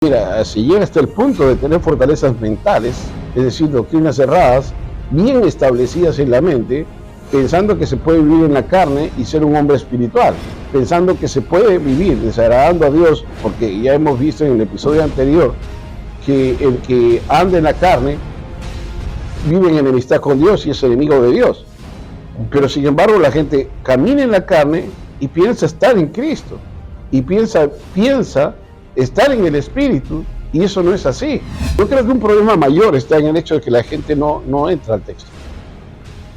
Mira, si llega hasta el punto de tener fortalezas mentales, es decir, doctrinas cerradas, bien establecidas en la mente, pensando que se puede vivir en la carne y ser un hombre espiritual, pensando que se puede vivir desagradando a Dios, porque ya hemos visto en el episodio anterior que el que anda en la carne vive en enemistad con Dios y es enemigo de Dios. Pero sin embargo la gente camina en la carne y piensa estar en Cristo, y piensa estar en el Espíritu, y eso no es así. Yo creo que un problema mayor está en el hecho de que la gente no entra al texto.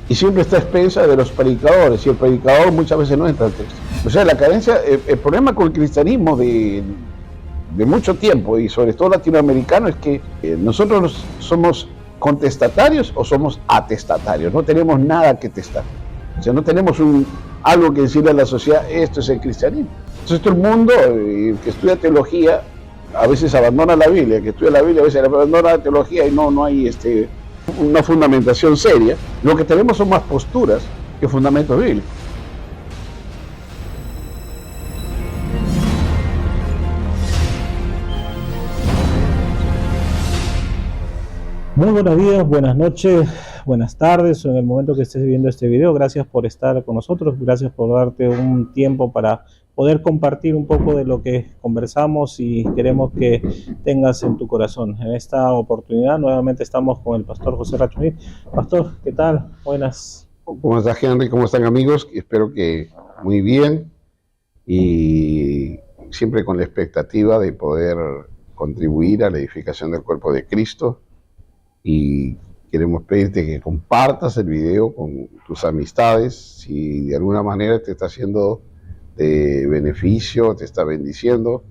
Y siempre está a expensa de los predicadores, y el predicador muchas veces no entra al texto. O sea, la carencia, el problema con el cristianismo de mucho tiempo, y sobre todo latinoamericano, es que nosotros somos contestatarios o somos atestatarios. No tenemos nada que testar. O sea, no tenemos algo que decirle a la sociedad, esto es el cristianismo. Entonces todo el mundo que estudia teología a veces abandona la Biblia, que estudia la Biblia a veces abandona la teología y no hay una fundamentación seria. Lo que tenemos son más posturas que fundamentos bíblicos. Muy buenos días, buenas noches, buenas tardes o en el momento que estés viendo este video. Gracias por estar con nosotros, gracias por darte un tiempo para poder compartir un poco de lo que conversamos y queremos que tengas en tu corazón. En esta oportunidad nuevamente estamos con el pastor José Rachunit. Pastor, ¿qué tal? Buenas. ¿Cómo estás, Henry? ¿Cómo están, amigos? Espero que muy bien, y siempre con la expectativa de poder contribuir a la edificación del cuerpo de Cristo. Y queremos pedirte que compartas el video con tus amistades. Si de alguna manera te está haciendo de beneficio, te está bendiciendo,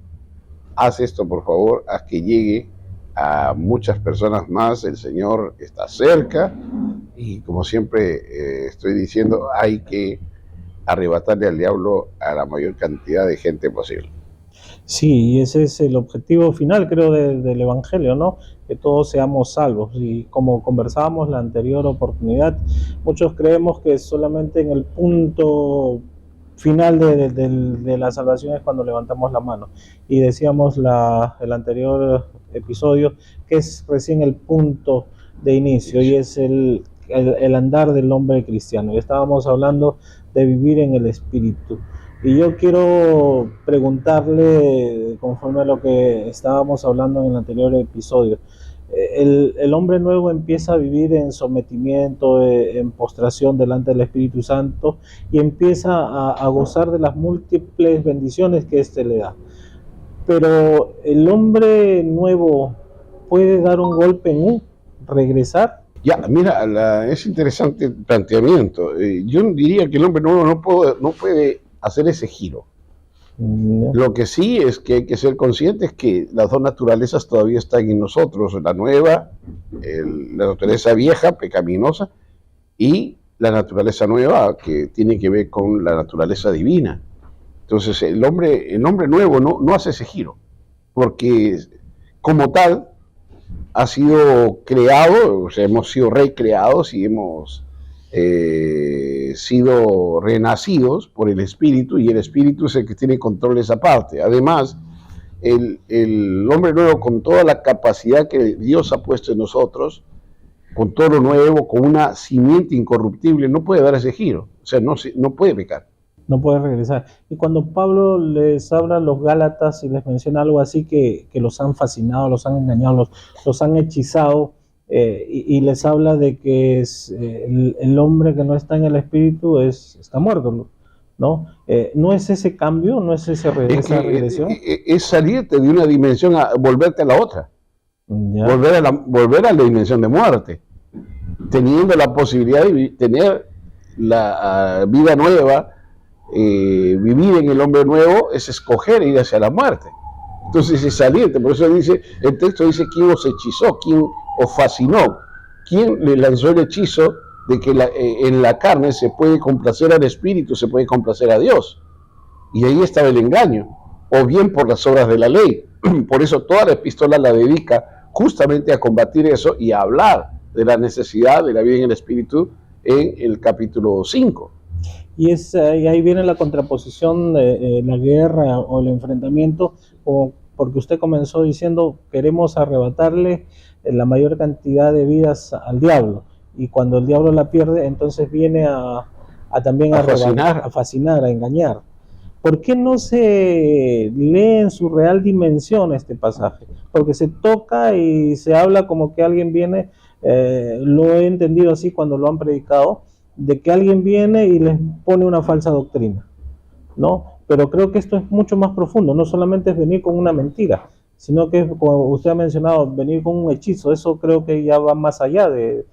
haz esto, por favor, haz que llegue a muchas personas más. El Señor está cerca y, como siempre estoy diciendo, hay que arrebatarle al diablo a la mayor cantidad de gente posible. Sí, y ese es el objetivo final, creo, del Evangelio, ¿no? Que todos seamos salvos. Y como conversábamos la anterior oportunidad, muchos creemos que solamente en el punto final de la salvación es cuando levantamos la mano. Y decíamos el anterior episodio que es recién el punto de inicio y es el andar del hombre cristiano. Y estábamos hablando de vivir en el Espíritu. Y yo quiero preguntarle, conforme a lo que estábamos hablando en el anterior episodio, el hombre nuevo empieza a vivir en sometimiento, en postración delante del Espíritu Santo, y empieza a gozar de las múltiples bendiciones que éste le da. Pero el hombre nuevo puede dar un golpe en regresar. Ya, mira, es interesante el planteamiento. Yo diría que el hombre nuevo no puede hacer ese giro. Lo que sí es que hay que ser conscientes que las dos naturalezas todavía están en nosotros, la nueva, la naturaleza vieja, pecaminosa, y la naturaleza nueva, que tiene que ver con la naturaleza divina. Entonces el hombre nuevo no hace ese giro, porque como tal ha sido creado, o sea, hemos sido recreados y hemos sido renacidos por el Espíritu, y el Espíritu es el que tiene control de esa parte. Además, el hombre nuevo, con toda la capacidad que Dios ha puesto en nosotros, con todo lo nuevo, con una simiente incorruptible, no puede dar ese giro, o sea, no puede pecar. No puede regresar. Y cuando Pablo les habla a los Gálatas y les menciona algo así que los han fascinado, los han engañado, los han hechizado, y les habla de que el hombre que no está en el Espíritu está muerto, ¿no? ¿No es ese cambio? ¿No es esa regresión? Es salirte de una dimensión a volverte a la otra. Volver a la dimensión de muerte, teniendo la posibilidad de tener la vida nueva. Vivir en el hombre nuevo es escoger ir hacia la muerte. Entonces es salirte. Por eso el texto dice: ¿quién os hechizó? ¿Quién os fascinó? ¿Quién le lanzó el hechizo de que en la carne se puede complacer al Espíritu, se puede complacer a Dios? Y ahí estaba el engaño, o bien por las obras de la ley. Por eso toda la epístola la dedica justamente a combatir eso y a hablar de la necesidad de la vida en el Espíritu en el capítulo 5. Y ahí viene la contraposición de la guerra o el enfrentamiento, como porque usted comenzó diciendo queremos arrebatarle la mayor cantidad de vidas al diablo, y cuando el diablo la pierde, entonces viene también a fascinar, a engañar. ¿Por qué no se lee en su real dimensión este pasaje? Porque se toca y se habla como que alguien viene, lo he entendido así cuando lo han predicado, de que alguien viene y les pone una falsa doctrina, ¿no? Pero creo que esto es mucho más profundo, no solamente es venir con una mentira, sino que, como usted ha mencionado, venir con un hechizo. Eso creo que ya va más allá del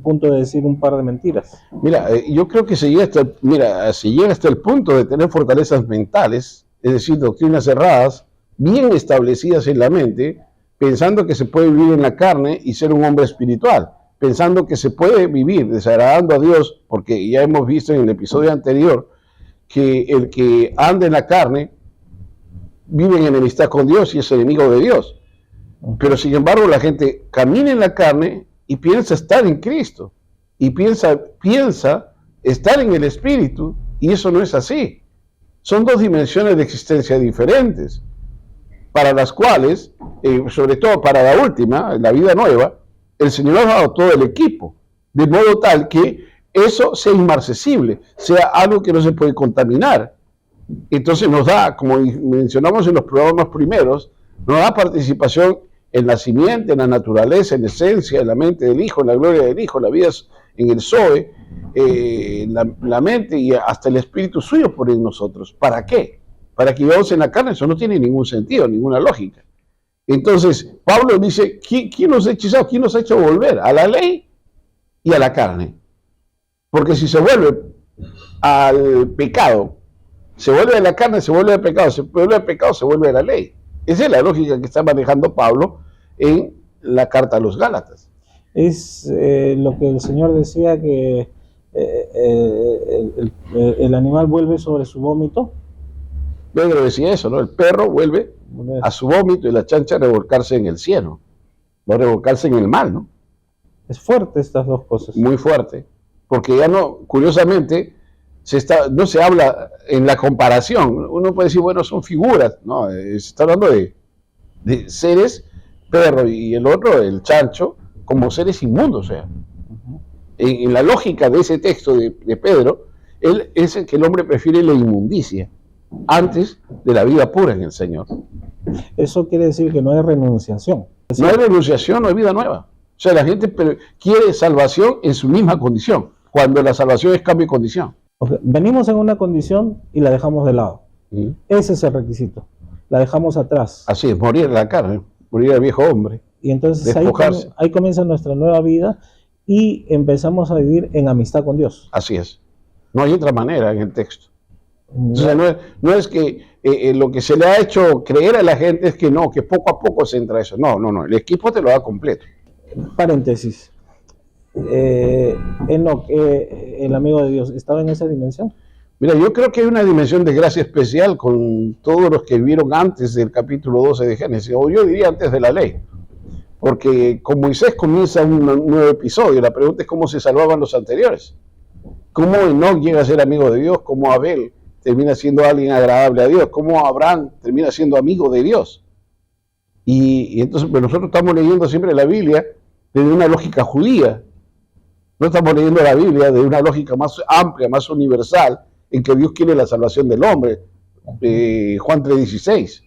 punto de decir un par de mentiras. Mira, yo creo que se llega hasta el punto de tener fortalezas mentales, es decir, doctrinas cerradas, bien establecidas en la mente, pensando que se puede vivir en la carne y ser un hombre espiritual, pensando que se puede vivir desagradando a Dios, porque ya hemos visto en el episodio anterior que el que anda en la carne vive en enemistad con Dios y es enemigo de Dios. Pero sin embargo la gente camina en la carne y piensa estar en Cristo, y piensa estar en el Espíritu, y eso no es así. Son dos dimensiones de existencia diferentes, para las cuales, sobre todo para la última, la vida nueva, el Señor ha dado todo el equipo, de modo tal que eso sea inmarcesible, sea algo que no se puede contaminar. Entonces nos da, como mencionamos en los programas primeros, nos da participación en la simiente, en la naturaleza, en la esencia, en la mente del Hijo, en la gloria del Hijo, la vida en el Zoe, la mente y hasta el espíritu suyo por en nosotros. ¿Para qué? Para que vivamos en la carne. Eso no tiene ningún sentido, ninguna lógica. Entonces, Pablo dice, ¿quién nos ha hechizado? ¿Quién nos ha hecho volver? A la ley y a la carne. Porque si se vuelve al pecado, se vuelve a la carne, se vuelve al pecado, se vuelve al pecado, se vuelve a la ley. Esa es la lógica que está manejando Pablo en la carta a los Gálatas. Es lo que el Señor decía, que el animal vuelve sobre su vómito. Pedro decía eso, ¿no? El perro vuelve a su vómito y la chancha a revolcarse en el cielo, no revolcarse en el mal, ¿no? Es fuerte estas dos cosas. Muy fuerte, porque ya no, curiosamente, no se habla en la comparación. Uno puede decir, bueno, son figuras, no, se está hablando de seres, perro y el otro, el chancho, como seres inmundos. O sea, en la lógica de ese texto de Pedro, él es el que el hombre prefiere la inmundicia antes de la vida pura en el Señor. Eso quiere decir que no hay renunciación. No hay renunciación, no hay vida nueva. O sea, la gente quiere salvación en su misma condición, cuando la salvación es cambio de condición. Okay. Venimos en una condición y la dejamos de lado. Ese es el requisito. La dejamos atrás. Así es, morir a la carne, morir al viejo hombre. Y entonces ahí comienza nuestra nueva vida y empezamos a vivir en amistad con Dios. Así es. No hay otra manera en el texto. O sea, no es que lo que se le ha hecho creer a la gente es que no, que poco a poco se entra eso. No. El equipo te lo da completo. Paréntesis. Enoc, el amigo de Dios, ¿estaba en esa dimensión? Mira, yo creo que hay una dimensión de gracia especial con todos los que vivieron antes del capítulo 12 de Génesis, o yo diría antes de la ley. Porque con Moisés comienza un nuevo episodio. La pregunta es cómo se salvaban los anteriores. Cómo Enoc llega a ser amigo de Dios, cómo Abel termina siendo alguien agradable a Dios, cómo Abraham termina siendo amigo de Dios. Y entonces pues nosotros estamos leyendo siempre la Biblia desde una lógica judía. No estamos leyendo la Biblia de una lógica más amplia, más universal, en que Dios quiere la salvación del hombre. Juan 3:16.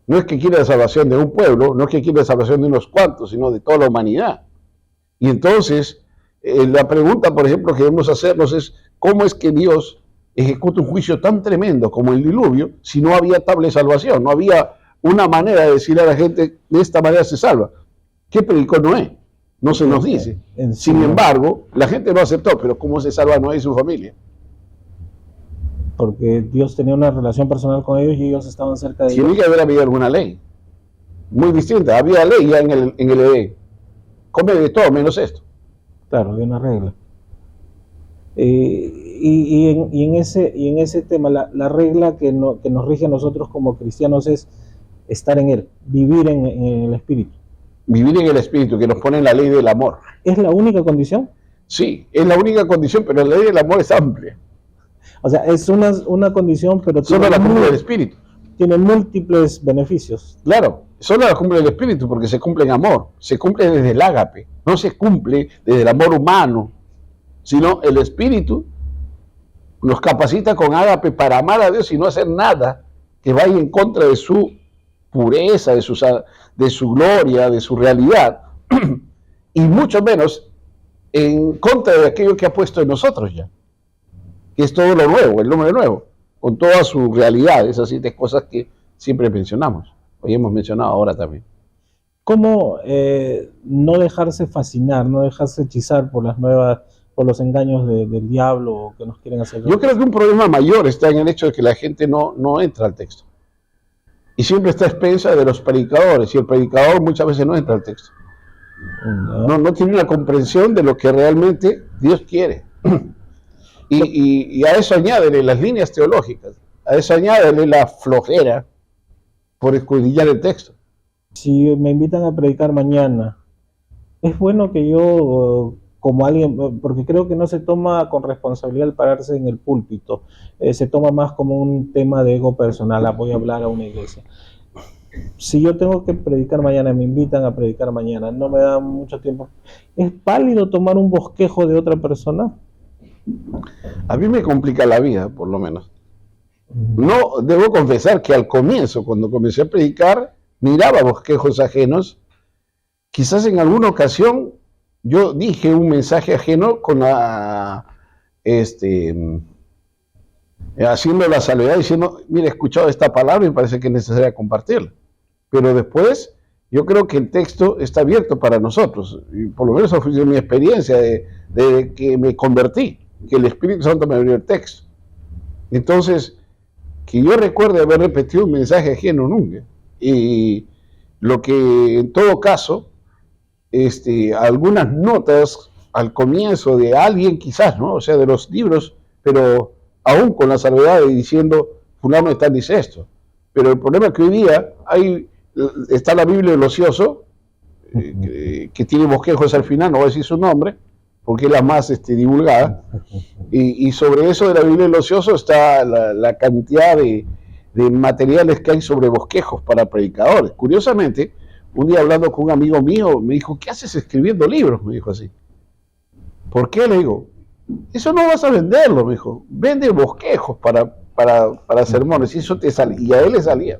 No es que quiere la salvación de un pueblo, no es que quiere la salvación de unos cuantos, sino de toda la humanidad. Y entonces, la pregunta, por ejemplo, que debemos hacernos es, ¿cómo es que Dios ejecuta un juicio tan tremendo como el diluvio si no había tabla de salvación? No había una manera de decirle a la gente, de esta manera se salva. ¿Qué predicó Noé? No se nos dice. Sin embargo, la gente lo aceptó, pero ¿cómo se salva Noé y su familia? Porque Dios tenía una relación personal con ellos y ellos estaban cerca de ellos. Tiene que haber habido alguna ley, muy distinta. Había ley ya en el Edén. Come de todo menos esto. Claro, había una regla. Y en ese tema, la regla que nos rige a nosotros como cristianos es estar en Él, vivir en el Espíritu. Vivir en el Espíritu, que nos pone en la ley del amor. ¿Es la única condición? Sí, es la única condición, pero la ley del amor es amplia. O sea, es una condición, pero solo la cumple el Espíritu. tiene múltiples beneficios. Claro, solo la cumple el Espíritu porque se cumple en amor, se cumple desde el ágape, no se cumple desde el amor humano, sino el Espíritu nos capacita con ágape para amar a Dios y no hacer nada que vaya en contra de su pureza, de su gloria, de su realidad, y mucho menos en contra de aquello que ha puesto en nosotros ya, que es todo lo nuevo, el hombre nuevo, con toda su realidad, esas 7 cosas que siempre mencionamos, hoy hemos mencionado ahora también. ¿Cómo no dejarse fascinar, no dejarse hechizar por los engaños del diablo que nos quieren hacer? Yo creo que un problema mayor está en el hecho de que la gente no entra al texto. Y siempre está a expensa de los predicadores, y el predicador muchas veces no entra al texto. No tiene una comprensión de lo que realmente Dios quiere. Y a eso añádele las líneas teológicas, a eso añádele la flojera por escudriñar el texto. Si me invitan a predicar mañana, es bueno que yo, como alguien, porque creo que no se toma con responsabilidad el pararse en el púlpito, se toma más como un tema de ego personal, voy a hablar a una iglesia. Si yo tengo que predicar mañana, me invitan a predicar mañana, no me dan mucho tiempo, ¿es válido tomar un bosquejo de otra persona? A mí me complica la vida, por lo menos. No, debo confesar que al comienzo, cuando comencé a predicar, miraba bosquejos ajenos. Quizás en alguna ocasión yo dije un mensaje ajeno con haciendo la salvedad, diciendo, mira, he escuchado esta palabra y me parece que es necesaria compartirla. Pero después, yo creo que el texto está abierto para nosotros. Y por lo menos fue mi experiencia de que me convertí, que el Espíritu Santo me abrió el texto. Entonces, que yo recuerde haber repetido un mensaje ajeno nunca. Y lo que en todo caso, algunas notas al comienzo de alguien quizás, ¿no? O sea, de los libros, pero aún con la salvedad de diciendo, fulano está dice esto. Pero el problema es que hoy día está la Biblia del ocioso, que tiene bosquejos al final, no voy a decir su nombre, porque es la más divulgada, y sobre eso de la Biblia del ocioso está la cantidad de materiales que hay sobre bosquejos para predicadores. Curiosamente, un día hablando con un amigo mío, me dijo, ¿qué haces escribiendo libros? Me dijo así. ¿Por qué? Le digo, eso no vas a venderlo, me dijo. Vende bosquejos para sermones, y eso te sale. Y a él le salía.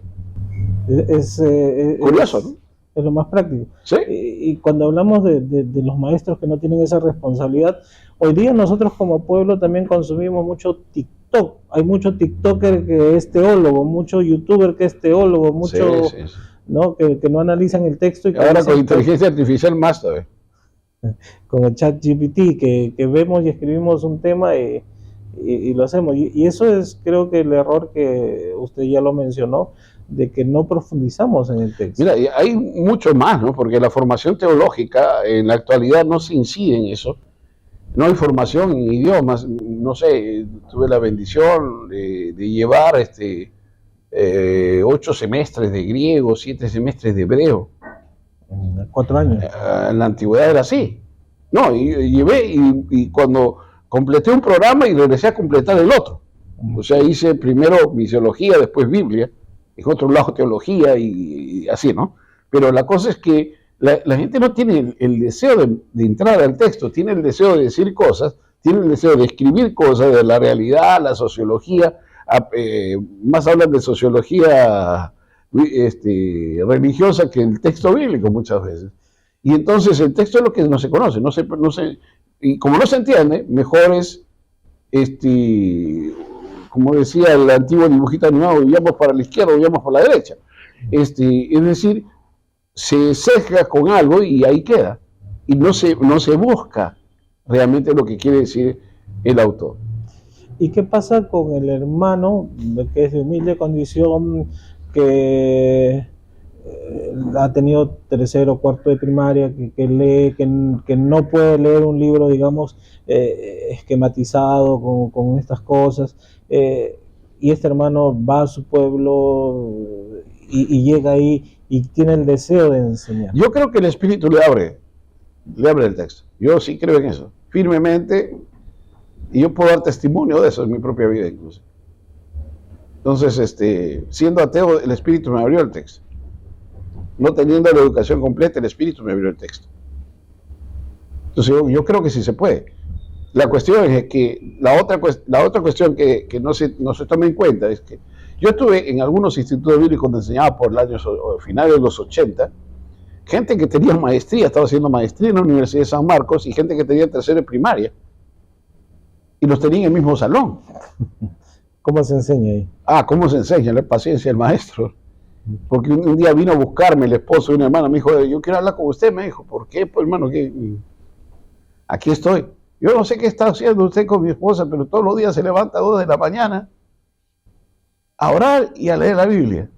Curioso, ¿no? Es lo más práctico. ¿Sí? Y cuando hablamos de los maestros que no tienen esa responsabilidad, hoy día nosotros como pueblo también consumimos mucho TikTok. Hay mucho TikToker que es teólogo, mucho YouTuber que es teólogo, mucho sí. ¿no? Que no analizan el texto. Y ahora con inteligencia artificial más todavía. Con el chat GPT, que vemos y escribimos un tema y lo hacemos. Y eso es, creo que el error que usted ya lo mencionó, de que no profundizamos en el texto. Mira, hay mucho más, ¿no? Porque la formación teológica en la actualidad no se incide en eso. No hay formación en idiomas. No sé, tuve la bendición de llevar 8 semestres de griego, 7 semestres de hebreo. 4 años. En la antigüedad era así. No, y llevé, y cuando completé un programa y regresé a completar el otro. O sea, hice primero misiología, después Biblia, en otro lado teología y así, ¿no? Pero la cosa es que la gente no tiene el deseo de entrar al texto, tiene el deseo de decir cosas, tiene el deseo de escribir cosas de la realidad, la sociología, más hablan de sociología religiosa que el texto bíblico muchas veces. Y entonces el texto es lo que no se conoce, y como no se entiende, mejor es, como decía el antiguo dibujito animado, vayamos para la izquierda, vayamos para la derecha. Es decir, se sesga con algo y ahí queda. Y no se busca realmente lo que quiere decir el autor. ¿Y qué pasa con el hermano que es de humilde condición, que ha tenido 3º o 4º de primaria, que lee, que no puede leer un libro, digamos, esquematizado con estas cosas, y este hermano va a su pueblo y llega ahí y tiene el deseo de enseñar? Yo creo que el Espíritu le abre el texto. Yo sí creo en eso, firmemente, y yo puedo dar testimonio de eso en mi propia vida incluso. Entonces, siendo ateo, el Espíritu me abrió el texto. No teniendo la educación completa, el Espíritu me abrió el texto. Entonces, yo creo que sí se puede. La cuestión es que la otra cuestión que no se toma en cuenta es que yo estuve en algunos institutos bíblicos donde enseñaba por los años finales de los 80, gente que tenía maestría, estaba haciendo maestría en la Universidad de San Marcos, y gente que tenía tercero de primaria, y los tenía en el mismo salón. ¿Cómo se enseña ahí? ¿Cómo se enseña? La paciencia del maestro. Porque un día vino a buscarme el esposo de una hermana, me dijo, yo quiero hablar con usted, me dijo. ¿Por qué, pues, hermano? Aquí estoy. Yo no sé qué está haciendo usted con mi esposa, pero todos los días se levanta a 2 de la mañana a orar y a leer la Biblia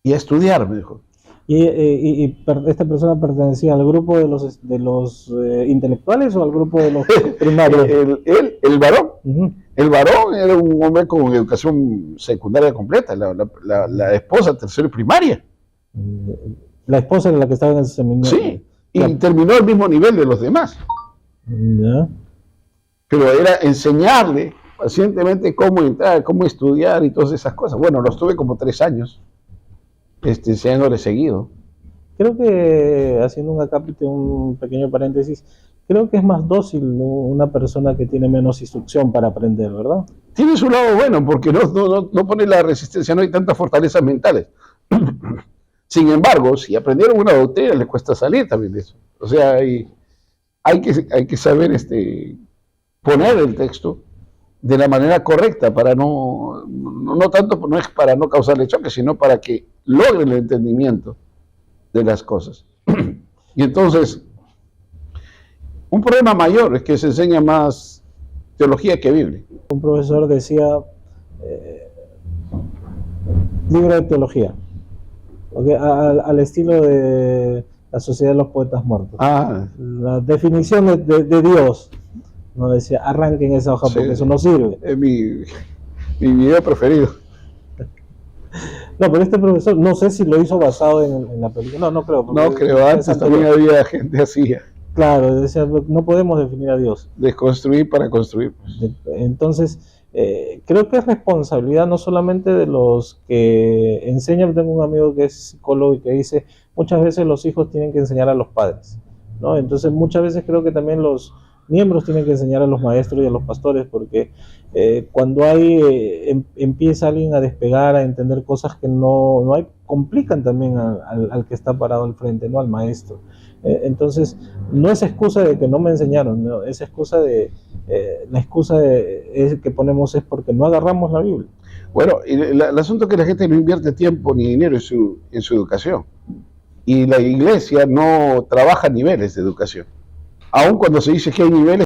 y a estudiar, me dijo. ¿Y esta persona pertenecía al grupo de los intelectuales o al grupo de los primarios? El varón. Uh-huh. El varón era un hombre con educación secundaria completa, la esposa tercero y primaria. La esposa era la que estaba en el seminario. Sí, y terminó al mismo nivel de los demás. ¿Ya? Pero era enseñarle pacientemente cómo entrar, cómo estudiar y todas esas cosas. Bueno, los tuve como 3 años enseñándole seguido. Creo que, haciendo un acápite, un pequeño paréntesis, creo que es más dócil, ¿no?, una persona que tiene menos instrucción para aprender, ¿verdad? Tiene su lado bueno, porque no pone la resistencia, no hay tantas fortalezas mentales. Sin embargo, si aprendieron una doctrina, les cuesta salir también de eso. O sea, hay que saber poner el texto de la manera correcta, para no es para no causarle choque, sino para que logren el entendimiento de las cosas. Y entonces, un problema mayor es que se enseña más teología que Biblia. Un profesor decía, libro de teología, okay, al estilo de la Sociedad de los Poetas Muertos. La definición de Dios. No decía, arranquen esa hoja, sí, porque eso no sirve. Es mi video preferido. No, pero este profesor, no sé si lo hizo basado en la película. No creo. No creo, antes también había gente así. Claro, decía, no podemos definir a Dios. Desconstruir para construir. Entonces, creo que es responsabilidad no solamente de los que enseñan. Tengo un amigo que es psicólogo y que dice, muchas veces los hijos tienen que enseñar a los padres, ¿no? Entonces, muchas veces creo que también los miembros tienen que enseñar a los maestros y a los pastores, porque cuando empieza alguien a despegar, a entender cosas que no hay, complican también al que está parado al frente, no al maestro. Entonces, no es excusa de que no me enseñaron, no, es excusa la excusa que ponemos es porque no agarramos la Biblia. Bueno, el asunto es que la gente no invierte tiempo ni dinero en su educación, y la iglesia no trabaja niveles de educación. Aún cuando se dice que hay niveles,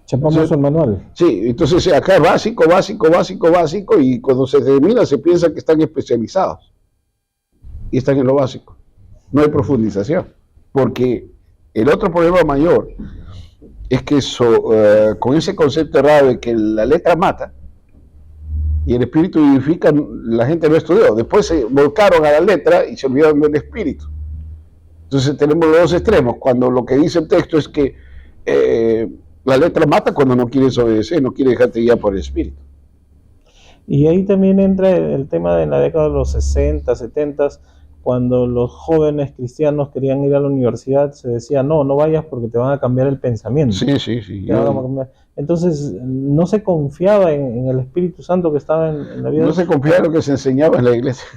chapamos el manual. Sí, entonces acá es básico, y cuando se termina se piensa que están especializados y están en lo básico. No hay profundización, porque el otro problema mayor es que con ese concepto errado de que la letra mata y el espíritu vivifica, la gente no estudió. Después se volcaron a la letra y se olvidaron del espíritu. Entonces tenemos los dos extremos, cuando lo que dice el texto es que la letra mata, cuando no quieres obedecer, no quieres dejarte guiar por el espíritu. Y ahí también entra el tema de la década de los 60, 70, cuando los jóvenes cristianos querían ir a la universidad, se decía, no vayas porque te van a cambiar el pensamiento. Sí. Entonces, no se confiaba en el Espíritu Santo que estaba en la vida. No se confiaba en lo que se enseñaba en la iglesia.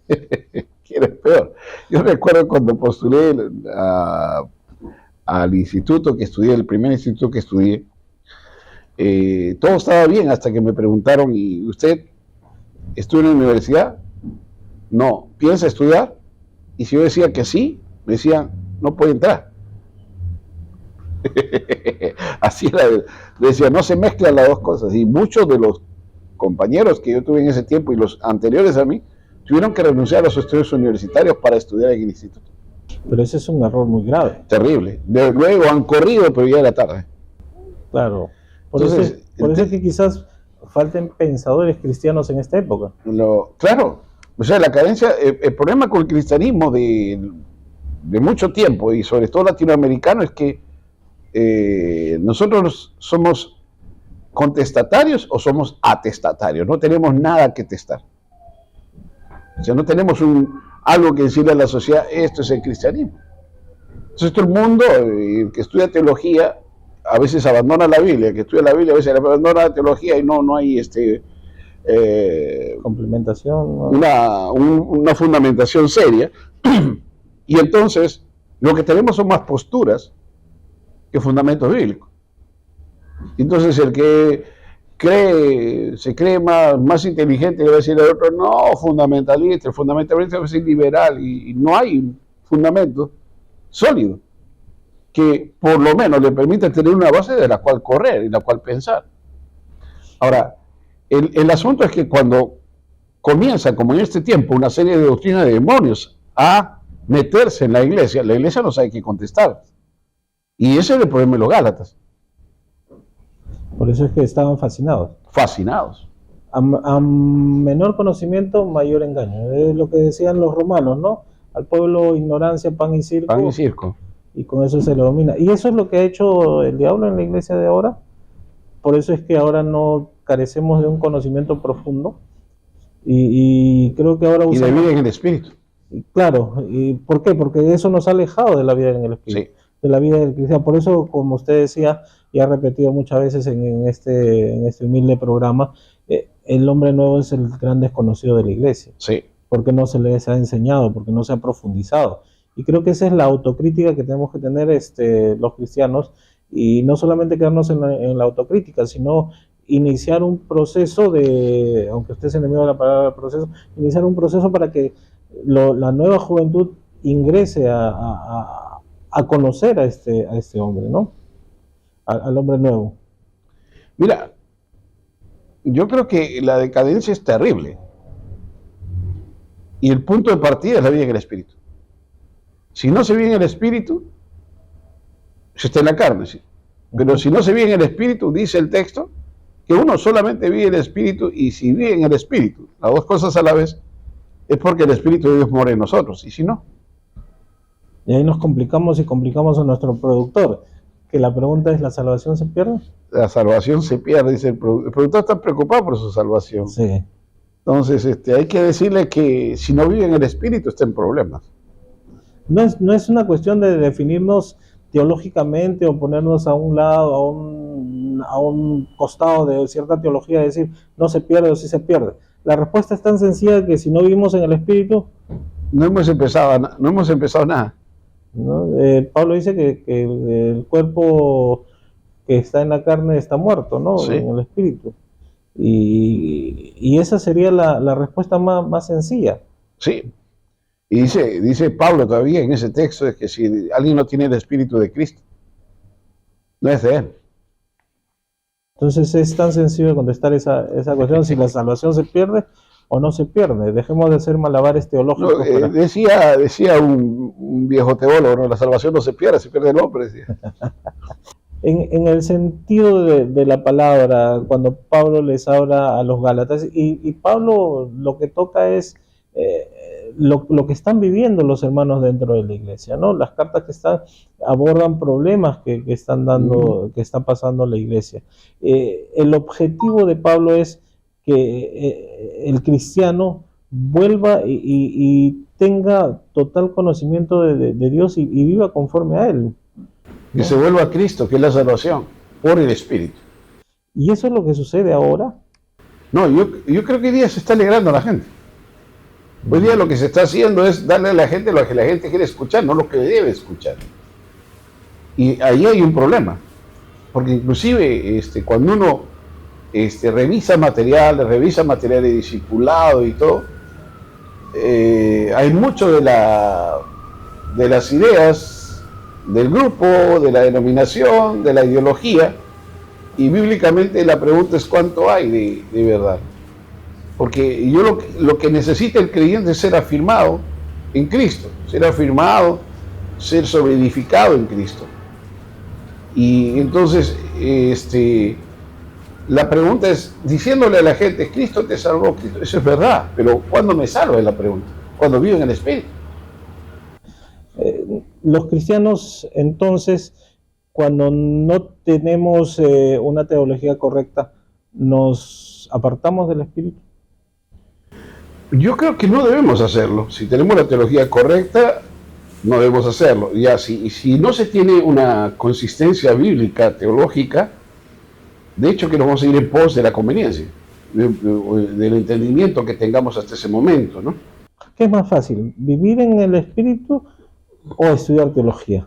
Que era peor. Yo recuerdo cuando postulé al instituto que estudié, el primer instituto que estudié, todo estaba bien hasta que me preguntaron, ¿y usted estudia en la universidad? No. ¿Piensa estudiar? Y si yo decía que sí, me decían, no puede entrar. Así era. Decía, no se mezclan las dos cosas. Y muchos de los compañeros que yo tuve en ese tiempo y los anteriores a mí, tuvieron que renunciar a los estudios universitarios para estudiar en el instituto. Pero ese es un error muy grave. Terrible. Luego han corrido, pero ya era tarde. Claro. Por eso es que quizás falten pensadores cristianos en esta época. Claro. O sea, la carencia, el problema con el cristianismo de mucho tiempo, y sobre todo latinoamericano, es que nosotros somos contestatarios o somos atestatarios. No tenemos nada que testar. O sea, no tenemos algo que decirle a la sociedad, esto es el cristianismo. Entonces todo el mundo, el que estudia teología, a veces abandona la Biblia, el que estudia la Biblia a veces abandona la teología y no hay complementación, ¿no? una fundamentación seria. Y entonces lo que tenemos son más posturas que fundamentos bíblicos. Entonces el que se cree más inteligente le va a decir al otro, no, fundamentalista, el fundamentalista va a ser liberal, y no hay un fundamento sólido que por lo menos le permita tener una base de la cual correr y la cual pensar. Ahora, el asunto es que cuando comienza, como en este tiempo, una serie de doctrinas de demonios a meterse en la iglesia no sabe qué contestar. Y ese es el problema de los Gálatas. Por eso es que estaban fascinados. Fascinados. A menor conocimiento, mayor engaño. Es lo que decían los romanos, ¿no? Al pueblo ignorancia, pan y circo. Pan y circo. Y con eso se le domina. Y eso es lo que ha hecho el diablo en la iglesia de ahora. Por eso es que ahora no carecemos de un conocimiento profundo. Y creo que ahora usamos... Y de vida en el espíritu. Claro. ¿Y por qué? Porque eso nos ha alejado de la vida en el espíritu. Sí. De la vida del cristiano. Por eso, como usted decía, y ha repetido muchas veces en este humilde programa, el hombre nuevo es el gran desconocido de la iglesia. Sí. Porque no se les ha enseñado, porque no se ha profundizado. Y creo que esa es la autocrítica que tenemos que tener los cristianos, y no solamente quedarnos en la autocrítica, sino iniciar un proceso aunque usted es enemigo de la palabra proceso, iniciar un proceso para que la nueva juventud ingrese a conocer a este hombre, ¿no? Al hombre nuevo. Mira, yo creo que la decadencia es terrible. Y el punto de partida es la vida en el espíritu. Si no se vive en el espíritu, se está en la carne, sí. Pero si no se vive en el espíritu, dice el texto, que uno solamente vive en el espíritu, y si vive en el espíritu, las dos cosas a la vez, es porque el espíritu de Dios mora en nosotros, y si no. Y ahí nos complicamos a nuestro productor, que la pregunta es, ¿la salvación se pierde? La salvación se pierde, dice el productor está preocupado por su salvación. Sí. Entonces, hay que decirle que si no vive en el espíritu, está en problemas. No es una cuestión de definirnos teológicamente o ponernos a un lado, a un costado de cierta teología, decir, no se pierde o sí se pierde. La respuesta es tan sencilla que si no vivimos en el espíritu... No hemos empezado nada. ¿No? Pablo dice que el cuerpo que está en la carne está muerto, ¿no? Sí. En el espíritu. Y esa sería la respuesta más sencilla. Sí. Y dice Pablo todavía en ese texto, es que si alguien no tiene el espíritu de Cristo, no es de él. Entonces es tan sencillo contestar esa cuestión, si la salvación se pierde o no se pierde. Dejemos de hacer malabares teológicos. No, decía un viejo teólogo, ¿no? La salvación no se pierde, se pierde el hombre, decía. En el sentido de la palabra, cuando Pablo les habla a los Gálatas, y Pablo lo que toca es lo que están viviendo los hermanos dentro de la iglesia, ¿no? Las cartas que abordan problemas que están dando, que está pasando la iglesia. El objetivo de Pablo es que el cristiano vuelva y tenga total conocimiento de Dios y viva conforme a Él. Que se vuelva a Cristo, que es la salvación, por el Espíritu. ¿Y eso es lo que sucede ahora? No, yo creo que hoy día se está alegrando a la gente. Hoy día lo que se está haciendo es darle a la gente lo que la gente quiere escuchar, no lo que debe escuchar. Y ahí hay un problema, porque inclusive cuando uno revisa material de discipulado y todo, hay mucho de las ideas del grupo, de la denominación, de la ideología, y bíblicamente la pregunta es cuánto hay de verdad. Porque yo lo que necesita el creyente es ser afirmado en Cristo, ser afirmado, ser sobreedificado en Cristo. Y entonces, la pregunta es, diciéndole a la gente, Cristo te salvó, Cristo, eso es verdad, pero ¿cuándo me salva? Es la pregunta. ¿Cuándo vivo en el Espíritu? Los cristianos, entonces, Cuando no tenemos una teología correcta, nos apartamos del Espíritu. Yo creo que no debemos hacerlo. Si tenemos la teología correcta, no debemos hacerlo. Ya, si no se tiene una consistencia bíblica, teológica, de hecho que nos vamos a ir en pos de la conveniencia, del entendimiento que tengamos hasta ese momento, ¿no? ¿Qué es más fácil, vivir en el Espíritu o estudiar teología?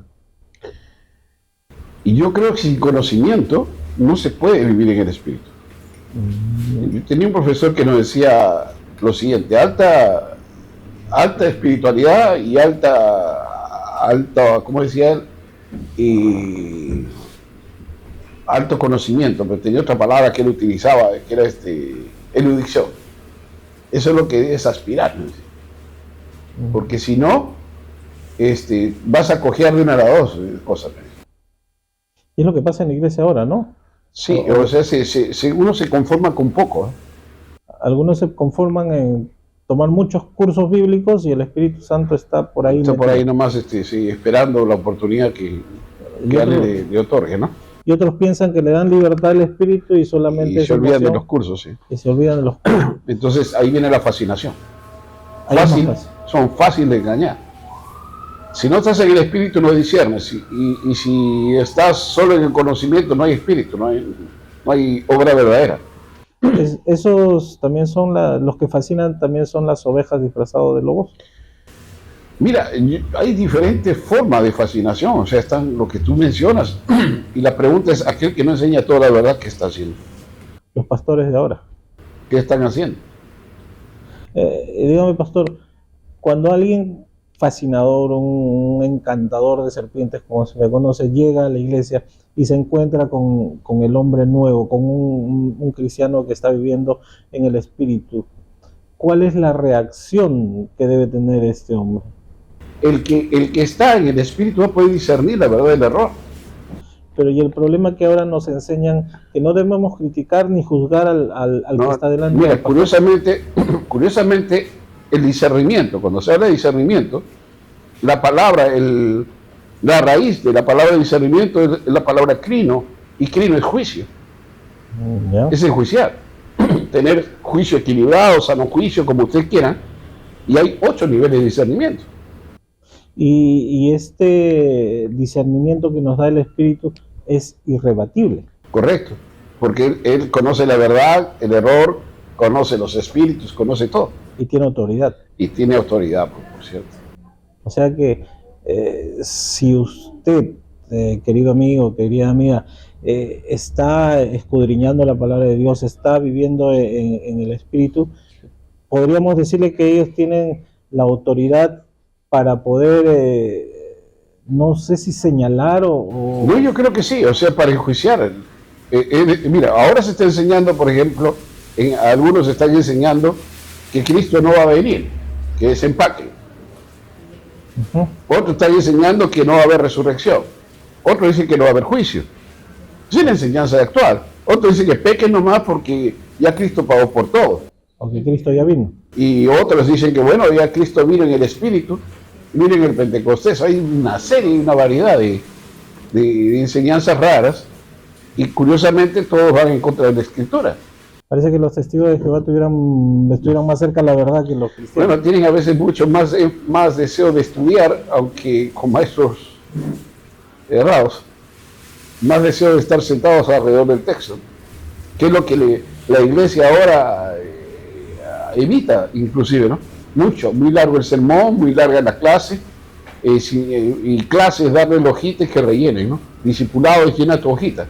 Y yo creo que sin conocimiento no se puede vivir en el Espíritu. Yo tenía un profesor que nos decía lo siguiente: alta espiritualidad y alta, ¿cómo decía él? Alto conocimiento, pero tenía otra palabra que él utilizaba, que era erudición. Eso es lo que debes aspirar, ¿no? Porque si no, vas a cojear de una a las dos cosas. Y es lo que pasa en la iglesia ahora, ¿no? Sí, o sea, uno se conforma con poco, ¿eh? Algunos se conforman en tomar muchos cursos bíblicos y el Espíritu Santo está por ahí. Está por ahí nomás esperando la oportunidad que le otorgue, ¿no? Y otros piensan que le dan libertad al Espíritu y solamente y se olvidan de los cursos, sí. Y se olvidan de los cursos. Entonces ahí viene la fascinación. Fácil. Son fáciles de engañar. Si no estás en el Espíritu no disciernes, y si estás solo en el conocimiento no hay Espíritu, no hay obra verdadera. Esos también son los que fascinan, también son las ovejas disfrazadas de lobos. Mira, hay diferentes formas de fascinación, o sea, están lo que tú mencionas, y la pregunta es: aquel que no enseña toda la verdad, ¿qué está haciendo? Los pastores de ahora. ¿Qué están haciendo? Dígame, pastor, cuando alguien fascinador, un encantador de serpientes, como se le conoce, llega a la iglesia y se encuentra con el hombre nuevo, con un cristiano que está viviendo en el Espíritu, ¿cuál es la reacción que debe tener este hombre? El que está en el Espíritu va a poder discernir la verdad del error. Pero y el problema es que ahora nos enseñan que no debemos criticar ni juzgar al que está delante. Mira, curiosamente, el discernimiento, cuando se habla de discernimiento, la palabra, la raíz de la palabra discernimiento es la palabra crino, y crino es juicio. Es enjuiciar. Tener juicio equilibrado, sano juicio, como usted quiera, y hay 8 niveles de discernimiento. Y este discernimiento que nos da el Espíritu es irrebatible. Correcto, porque él conoce la verdad, el error, conoce los espíritus, conoce todo. Y tiene autoridad. Y tiene autoridad, por cierto. O sea que si usted, querido amigo, querida amiga, está escudriñando la palabra de Dios, está viviendo en el Espíritu, podríamos decirle que ellos tienen la autoridad para poder, no sé si señalar o... No, yo creo que sí, o sea, para enjuiciar. Mira, ahora se está enseñando, por ejemplo, algunos están enseñando que Cristo no va a venir, que es empaque. Otros están enseñando que no va a haber resurrección. Otros dicen que no va a haber juicio. Esa es la enseñanza actual. Otros dicen que pequen nomás porque ya Cristo pagó por todo. O que Cristo ya vino. Y otros dicen que bueno, ya Cristo vino en el Espíritu, vino en el Pentecostés. Hay una serie, una variedad de enseñanzas raras, y curiosamente todos van en contra de la Escritura. Parece que los testigos de Jehová estuvieran más cerca de la verdad que los cristianos. Bueno, tienen a veces mucho más deseo de estudiar, aunque con maestros errados, más deseo de estar sentados alrededor del texto, que es lo que la iglesia ahora evita, inclusive, ¿no? Muy largo el sermón, muy larga la clase, y clases darle el hojita y que rellenen, ¿no? Discipulado es llena tu hojita,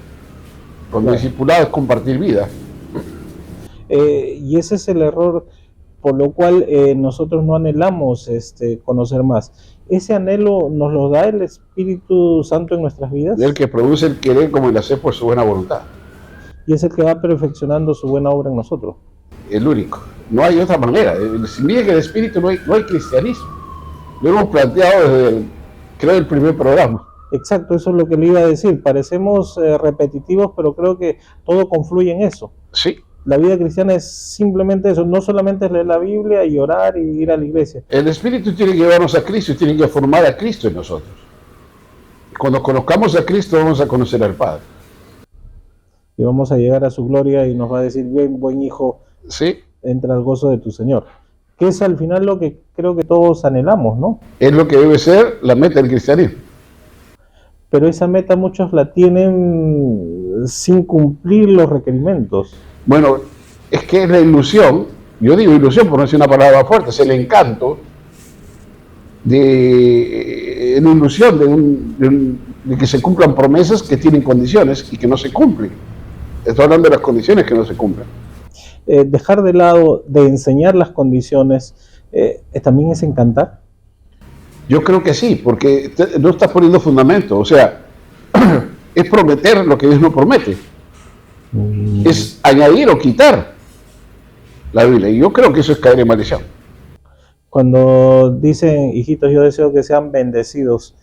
cuando discipulado es compartir vida. Y ese es el error por lo cual nosotros no anhelamos conocer más. ¿Ese anhelo nos lo da el Espíritu Santo en nuestras vidas? El que produce el querer como el hacer por su buena voluntad. Y es el que va perfeccionando su buena obra en nosotros. El único. No hay otra manera. Sin vida que el Espíritu no hay cristianismo. Lo hemos planteado desde, creo, el primer programa. Exacto, eso es lo que le iba a decir. Parecemos repetitivos, pero creo que todo confluye en eso. Sí. La vida cristiana es simplemente eso, no solamente es leer la Biblia y orar y ir a la iglesia. El Espíritu tiene que llevarnos a Cristo y tiene que formar a Cristo en nosotros. Cuando conozcamos a Cristo vamos a conocer al Padre. Y vamos a llegar a su gloria y nos va a decir, bien, buen hijo, Sí, entra al gozo de tu Señor. Que es al final lo que creo que todos anhelamos, ¿no? es lo que debe ser la meta del cristianismo. Pero esa meta muchos la tienen sin cumplir los requerimientos. Bueno, es que es la ilusión, yo digo ilusión por no decir una palabra fuerte, es el encanto de la ilusión de que se cumplan promesas que tienen condiciones y que no se cumplen. Estoy hablando de las condiciones que no se cumplen. Dejar de lado de enseñar las condiciones también es encantar. Yo creo que sí, porque no estás poniendo fundamento, o sea, es prometer lo que Dios no promete, es añadir o quitar la Biblia, y yo creo que eso es caer en maldición. Cuando dicen, hijitos, yo deseo que sean bendecidos,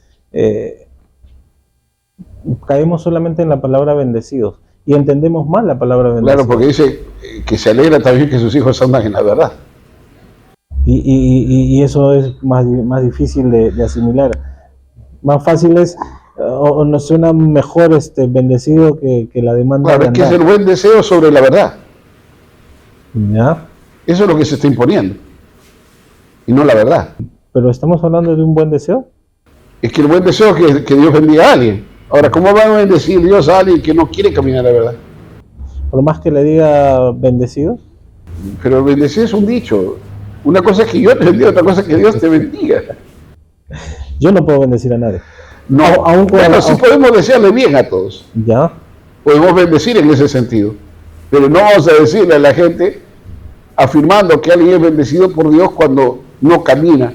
caemos solamente en la palabra bendecidos y entendemos mal la palabra bendecidos. Claro, porque dice que se alegra también que sus hijos andan en la verdad. Y eso es más difícil de asimilar. Más fácil es, o nos suena mejor bendecido que la demanda. Claro, es que es el buen deseo sobre la verdad. ¿Ya? Eso es lo que se está imponiendo, y no la verdad. Pero estamos hablando de un buen deseo. Es que el buen deseo es que Dios bendiga a alguien. Ahora, ¿cómo va a bendecir Dios a alguien que no quiere caminar la verdad? Por más que le diga bendecido. Pero bendecir es un dicho. Una cosa es que yo te bendiga, otra cosa es que Dios te bendiga. Yo no puedo bendecir a nadie. No, bueno, sí podemos desearle bien a todos. Ya. Podemos bendecir en ese sentido. Pero no vamos a decirle a la gente afirmando que alguien es bendecido por Dios cuando no camina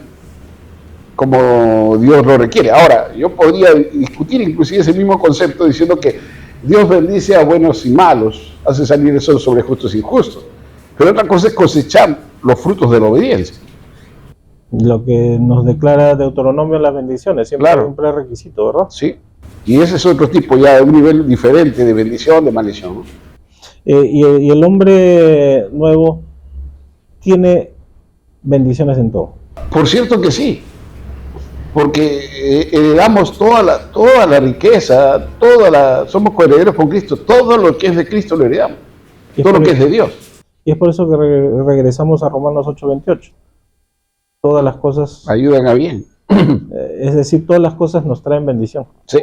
como Dios lo requiere. Ahora, yo podría discutir inclusive ese mismo concepto diciendo que Dios bendice a buenos y malos, hace salir el sol sobre justos e injustos. Pero otra cosa es cosechar los frutos de la obediencia. Lo que nos declara Deuteronomio las bendiciones, siempre Claro. es un prerequisito, ¿verdad? Sí. Y ese es otro tipo ya de un nivel diferente de bendición, de maldición, ¿no? Y el hombre nuevo tiene bendiciones en todo. Por cierto que sí, porque heredamos toda la riqueza, somos coherederos con Cristo, todo lo que es de Cristo lo heredamos, Y todo lo por que es eso- de Dios. Y es por eso que regresamos a Romanos 8:28. Todas las cosas, Ayudan a bien. es decir, todas las cosas nos traen bendición. Sí,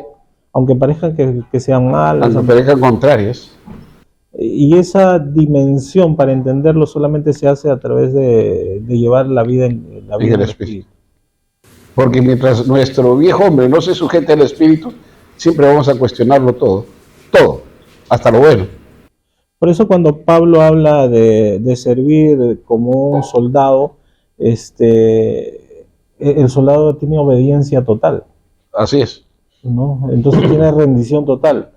Aunque parezcan que sean malas. aunque parezcan contrarias. Y esa dimensión, para entenderlo, solamente se hace a través de llevar la vida en la vida En el en el Espíritu. Porque mientras nuestro viejo hombre no se sujete al Espíritu, siempre vamos a cuestionarlo todo, hasta lo bueno. Por eso cuando Pablo habla de servir como un soldado, el soldado tiene obediencia total, Así es. ¿no? Entonces tiene rendición total.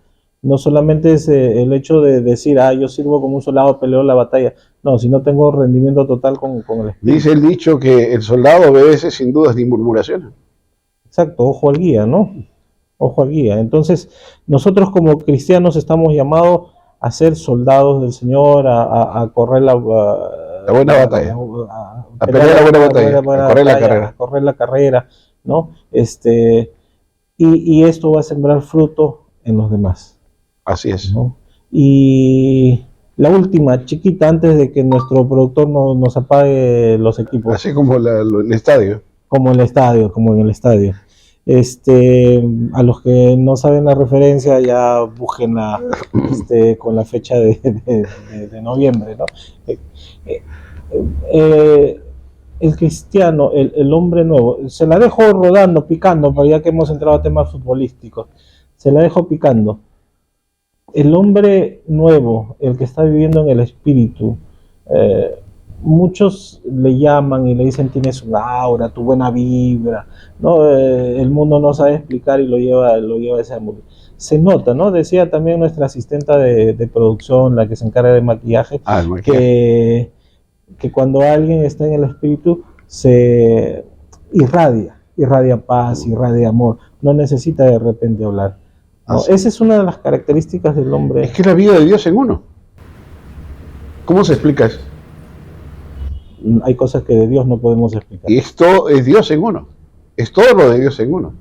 No solamente es el hecho de decir, yo sirvo como un soldado, peleo la batalla. No, si no tengo rendimiento total con el Espíritu. Dice el dicho que el soldado obedece sin dudas ni murmuraciones. Exacto, ojo al guía, ¿no? Ojo al guía. Entonces, nosotros como cristianos estamos llamados a ser soldados del Señor, a correr la buena batalla. A pelear la buena batalla, a correr la carrera. A correr la carrera, ¿no? Y esto va a sembrar fruto en los demás, Así es. ¿no? Y la última, chiquita, antes de que nuestro productor nos apague los equipos. Así como el estadio. Como en el estadio. A los que no saben la referencia, ya búsquenla con la fecha de noviembre, ¿no? El cristiano, el hombre nuevo, se la dejo rodando, picando, pero ya que hemos entrado a temas futbolísticos, se la dejo picando. El hombre nuevo, el que está viviendo en el espíritu, muchos le llaman y le dicen tienes un aura, tu buena vibra, ¿no? El mundo no sabe explicar y lo lleva a ese mundo. Se nota, ¿no? Decía también nuestra asistenta de producción, la que se encarga de maquillaje, que cuando alguien está en el espíritu se irradia paz, irradia amor, no necesita de repente hablar, ¿no? Esa es una de las características del hombre. Es que es la vida de Dios en uno. ¿Cómo se explica eso? Hay cosas que de Dios no podemos explicar. Y esto es Dios en uno. Es todo lo de Dios en uno.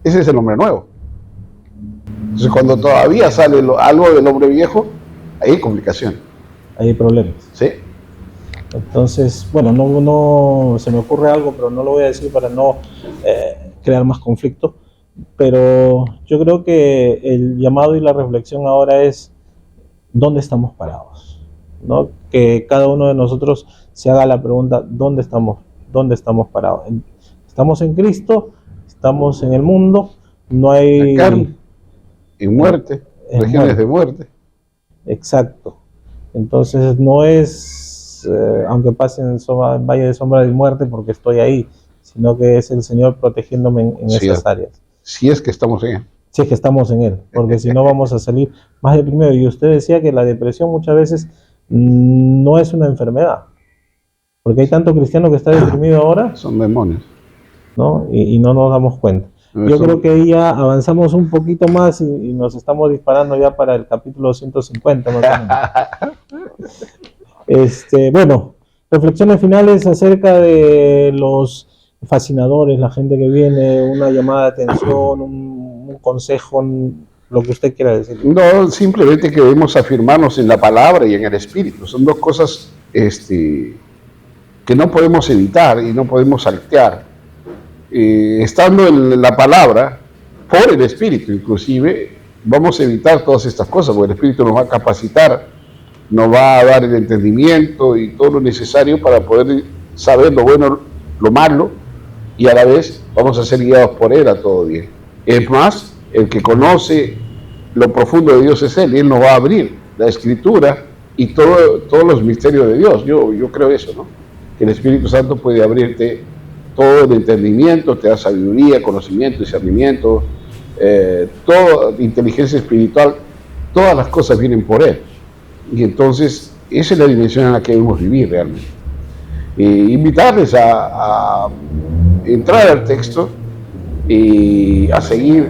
Ese es el hombre nuevo. Entonces, cuando todavía sale algo del hombre viejo, ahí hay complicación. Ahí hay problemas. ¿Sí? Entonces, bueno, no se me ocurre algo, pero no lo voy a decir para no crear más conflicto. Pero yo creo que el llamado y la reflexión ahora es ¿dónde estamos parados? ¿No? Que cada uno de nosotros se haga la pregunta, ¿dónde estamos parados? ¿Estamos en Cristo? ¿Estamos en el mundo? No hay... carne, en muerte, regiones de muerte. Exacto. Entonces no es, aunque pase en valle de sombra de muerte porque estoy ahí, sino que es el Señor protegiéndome en esas áreas. Si es que estamos en Él. Si es que estamos en Él, porque si no vamos a salir más deprimidos. Y usted decía que la depresión muchas veces no es una enfermedad, porque hay tanto cristiano que está deprimido ahora. Son demonios. ¿No? Y no nos damos cuenta. Yo creo que ahí ya avanzamos un poquito más y nos estamos disparando ya para el capítulo 150 más o menos. Bueno, reflexiones finales acerca de los fascinadores, la gente que viene, una llamada de atención, un consejo, lo que usted quiera decir. No, simplemente que debemos afirmarnos en la palabra y en el espíritu. Son dos cosas que no podemos evitar y no podemos saltear. Estando en la palabra, por el Espíritu inclusive, vamos a evitar todas estas cosas, porque el Espíritu nos va a capacitar, nos va a dar el entendimiento y todo lo necesario para poder saber lo bueno, lo malo, y a la vez vamos a ser guiados por Él a todo bien. Es más, el que conoce lo profundo de Dios es Él, y Él nos va a abrir la Escritura y todos los misterios de Dios. Yo creo eso, ¿no? Que el Espíritu Santo puede abrirte todo el entendimiento, te da sabiduría, conocimiento, discernimiento, toda inteligencia espiritual, todas las cosas vienen por Él. Y entonces, esa es la dimensión en la que debemos vivir realmente. Invitarles a entrar al texto y a seguir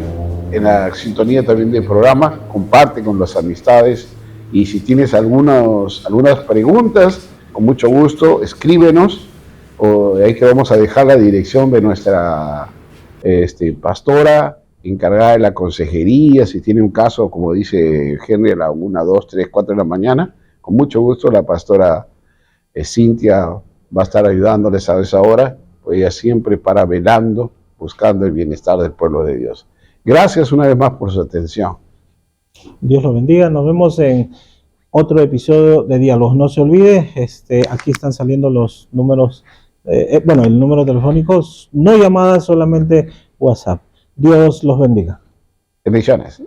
en la sintonía también del programa, comparte con las amistades, y si tienes algunas preguntas, con mucho gusto, escríbenos. Ahí te vamos a dejar la dirección de nuestra pastora encargada de la consejería. Si tiene un caso, como dice Henry, a la 1, 2, 3, 4 de la mañana, con mucho gusto la pastora Cintia va a estar ayudándoles a esa hora, pues ella siempre para velando, buscando el bienestar del pueblo de Dios. Gracias una vez más por su atención. Dios los bendiga. Nos vemos en otro episodio de Diálogos. No se olvide, aquí están saliendo los números. El número telefónico, no llamadas, solamente WhatsApp. Dios los bendiga. Bendiciones.